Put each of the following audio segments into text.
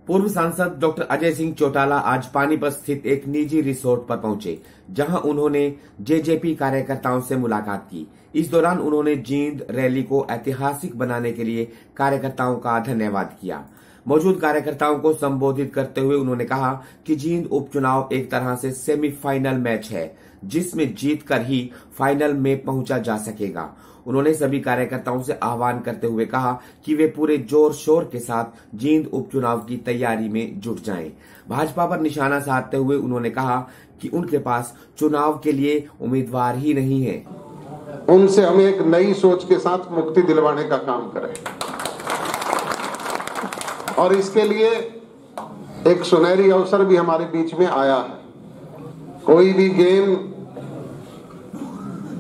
पूर्व सांसद डॉक्टर अजय सिंह चौटाला आज पानीपत स्थित एक निजी रिसोर्ट पर पहुंचे, जहां उन्होंने जेजेपी कार्यकर्ताओं से मुलाकात की। इस दौरान उन्होंने जींद रैली को ऐतिहासिक बनाने के लिए कार्यकर्ताओं का धन्यवाद किया। मौजूद कार्यकर्ताओं को संबोधित करते हुए उन्होंने कहा कि जींद उपचुनाव एक तरह से सेमीफाइनल मैच है, जिसमें जीतकर ही फाइनल में पहुंचा जा सकेगा। उन्होंने सभी कार्यकर्ताओं से आह्वान करते हुए कहा कि वे पूरे जोर शोर के साथ जींद उपचुनाव की तैयारी में जुट जाएं। भाजपा पर निशाना साधते हुए उन्होंने कहा कि उनके पास चुनाव के लिए उम्मीदवार ही नहीं है। उनसे हम एक नई सोच के साथ मुक्ति दिलवाने का काम करें और इसके लिए एक सुनहरी अवसर भी हमारे बीच में आया है। कोई भी गेम,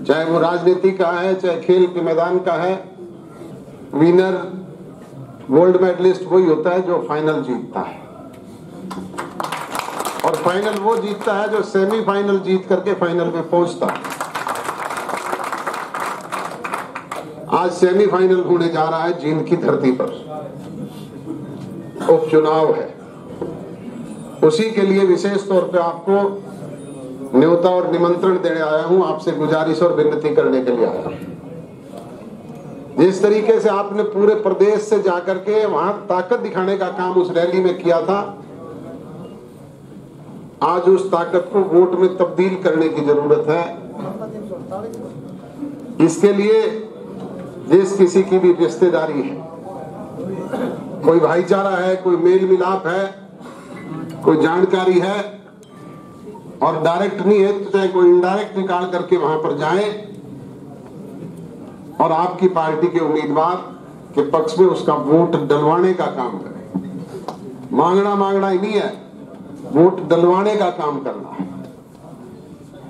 चाहे वो राजनीति का है, चाहे खेल के मैदान का है, विनर गोल्ड मेडलिस्ट वही होता है जो फाइनल जीतता है। और फाइनल वो जीतता है जो सेमीफाइनल जीत करके फाइनल में पहुंचता है। आज सेमीफाइनल होने जा रहा है जींद की धरती पर, उपचुनाव है। उसी के लिए विशेष तौर पे आपको न्योता और निमंत्रण देने आया हूं, आपसे गुजारिश और विनती करने के लिए आया हूं। जिस तरीके से आपने पूरे प्रदेश से जाकर के वहां ताकत दिखाने का काम उस रैली में किया था, आज उस ताकत को वोट में तब्दील करने की जरूरत है। इसके लिए जिस किसी की भी रिश्तेदारी है, कोई भाईचारा है, कोई मेल मिलाप है, कोई जानकारी है और डायरेक्ट नहीं है तो चाहे कोई इनडायरेक्ट निकाल करके वहां पर जाए और आपकी पार्टी के उम्मीदवार के पक्ष में उसका वोट डलवाने का काम करें। मांगना ही नहीं है, वोट डलवाने का काम करना है,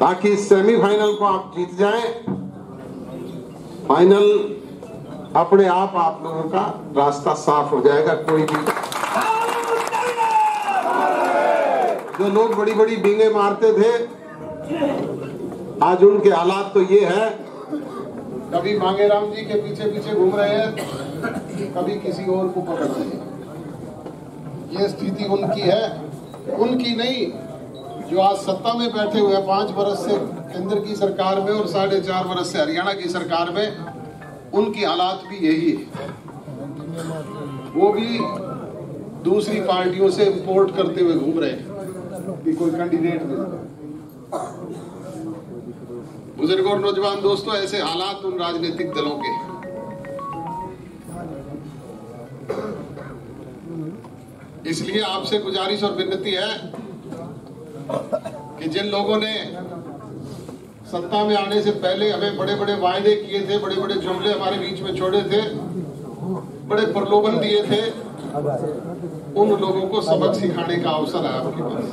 ताकि इस सेमीफाइनल को आप जीत जाएं। फाइनल अपने आप लोगों का रास्ता साफ हो जाएगा। कोई भी जो लोग बड़ी बड़ी बींगे मारते थे, आज उनके हालात तो ये है, कभी मांगेराम जी के पीछे पीछे घूम रहे हैं, कभी किसी और को पकड़ रहे हैं। ये स्थिति उनकी है, उनकी नहीं जो आज सत्ता में बैठे हुए 5 वर्ष से केंद्र की सरकार में और 4.5 वर्ष से हरियाणा की सरकार में, उनकी हालात भी यही है। वो भी दूसरी पार्टियों से इंपोर्ट करते हुए घूम रहे हैं कि कोई कैंडिडेट नहीं। बुजुर्ग और नौजवान दोस्तों, ऐसे हालात उन राजनीतिक दलों के। इसलिए आपसे गुजारिश और विनती है कि जिन लोगों ने सत्ता में आने से पहले हमें बड़े बड़े वायदे किए थे, बड़े बड़े जुमले हमारे बीच में छोड़े थे, बड़े प्रलोभन दिए थे, उन लोगों को सबक सिखाने का अवसर है आपके पास।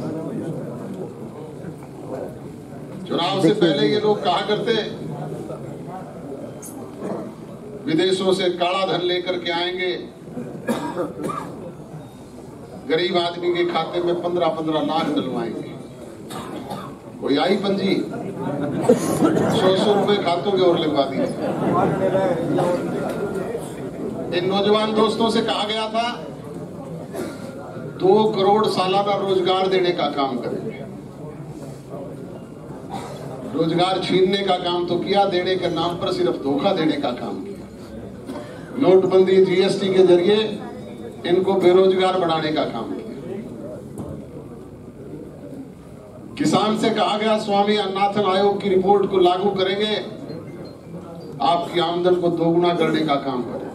चुनाव से पहले ये लोग कहा करते, विदेशों से काला धन लेकर के आएंगे, गरीब आदमी के खाते में 15-15 लाख डलवाएंगे। कोई आई पंजी 100 रुपए खातों के और लगवा दिए। इन नौजवान दोस्तों से कहा गया था 2 करोड़ सालाना रोजगार देने का काम करेंगे। रोजगार छीनने का काम तो किया, देने के नाम पर सिर्फ धोखा देने का काम किया। नोटबंदी, जीएसटी के जरिए इनको बेरोजगार बनाने का काम किया। किसान से कहा गया स्वामी अन्नाथन आयोग की रिपोर्ट को लागू करेंगे, आपकी आमदन को दोगुना करने का काम करेंगे।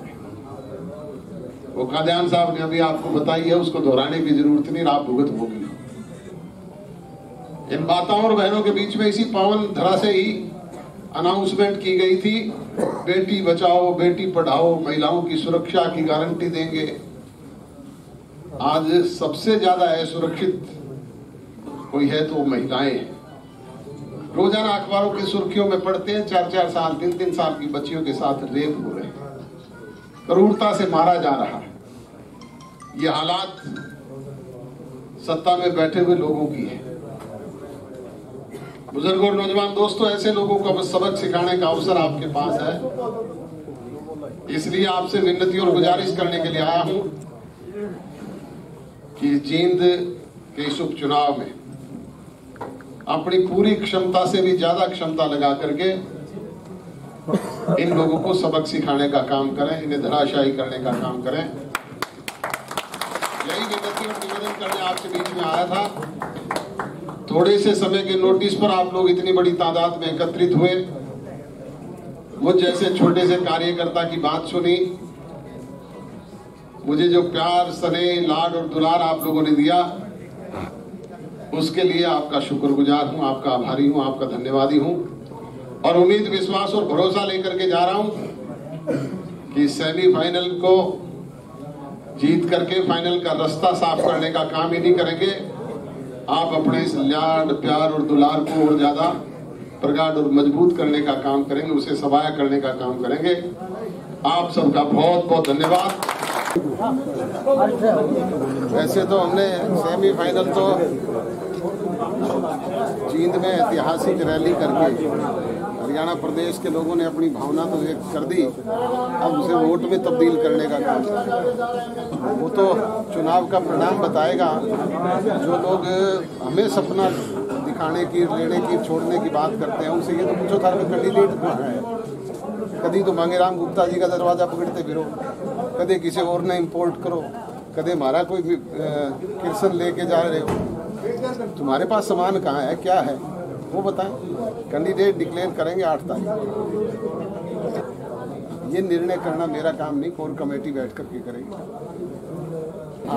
वो खाद्यान्न साहब ने अभी आपको बताई है, उसको दोहराने की जरूरत नहीं, आप भुगत होगी। इन माताओं और बहनों के बीच में इसी पावन धरा से ही अनाउंसमेंट की गई थी, बेटी बचाओ बेटी पढ़ाओ, महिलाओं की सुरक्षा की गारंटी देंगे। आज सबसे ज्यादा असुरक्षित कोई है तो महिलाएं। रोजाना अखबारों की सुर्खियों में पढ़ते हैं 4-4 साल 3-3 साल की बच्चियों के साथ रेप हो रहे हैं, क्रूरता से मारा जा रहा है। ये हालात सत्ता में बैठे हुए लोगों की है। बुजुर्ग और नौजवान दोस्तों, ऐसे लोगों को अब सबक सिखाने का अवसर आपके पास है। इसलिए आपसे विनती और गुजारिश करने के लिए आया हूं कि जींद के इस उपचुनाव में अपनी पूरी क्षमता से भी ज्यादा क्षमता लगा करके इन लोगों को सबक सिखाने का काम करें, इन्हें धराशायी करने का काम करें। यही विनती और निवेदन करने आपसे बीच में आया था। थोड़े से समय के नोटिस पर आप लोग इतनी बड़ी तादाद में एकत्रित हुए, मुझ जैसे छोटे से कार्यकर्ता की बात सुनी, मुझे जो प्यार, स्नेह, लाड और दुलार आप लोगों ने दिया, उसके लिए आपका शुक्रगुजार हूं, आपका आभारी हूं, आपका धन्यवादी हूं। और उम्मीद, विश्वास और भरोसा लेकर के जा रहा हूं कि सेमीफाइनल को जीत करके फाइनल का रास्ता साफ करने का काम ही नहीं करेंगे, आप अपने इस लाड, प्यार और दुलार को और ज्यादा प्रगाढ़ और मजबूत करने का काम करेंगे, उसे सवाया करने का काम करेंगे। आप सबका बहुत बहुत धन्यवाद। वैसे तो हमने सेमीफाइनल तो जींद में ऐतिहासिक रैली करके हरियाणा प्रदेश के लोगों ने अपनी भावना तो व्यक्त कर दी, अब उसे वोट में तब्दील करने का काम, वो तो चुनाव का परिणाम बताएगा। जो लोग हमें सपना दिखाने की, लेने की, छोड़ने की बात करते हैं, उनसे ये तो पूछो था कि कैंडिडेट कौन है। कभी तो मांगेराम गुप्ता जी का दरवाजा पकड़ते फिरो, कदे किसी और ने इम्पोर्ट करो, कदे हमारा कोई किरसन लेके जा रहे हो। तुम्हारे पास सामान कहाँ है, क्या है वो बताएं। कैंडिडेट डिक्लेयर करेंगे 8 तारीख। ये निर्णय करना मेरा काम नहीं, कोर कमेटी बैठ करके करेगी।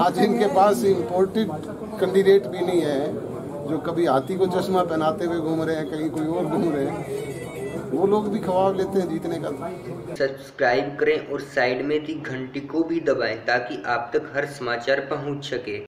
आज इनके पास इम्पोर्टेड कैंडिडेट भी नहीं है, जो कभी हाथी को चश्मा पहनाते हुए घूम रहे हैं, कहीं कोई और घूम रहे हैं, वो लोग भी ख्वाब लेते हैं जीतने का। सब्सक्राइब करें और साइड में दी घंटी को भी दबाएं ताकि आप तक हर समाचार पहुंच सके।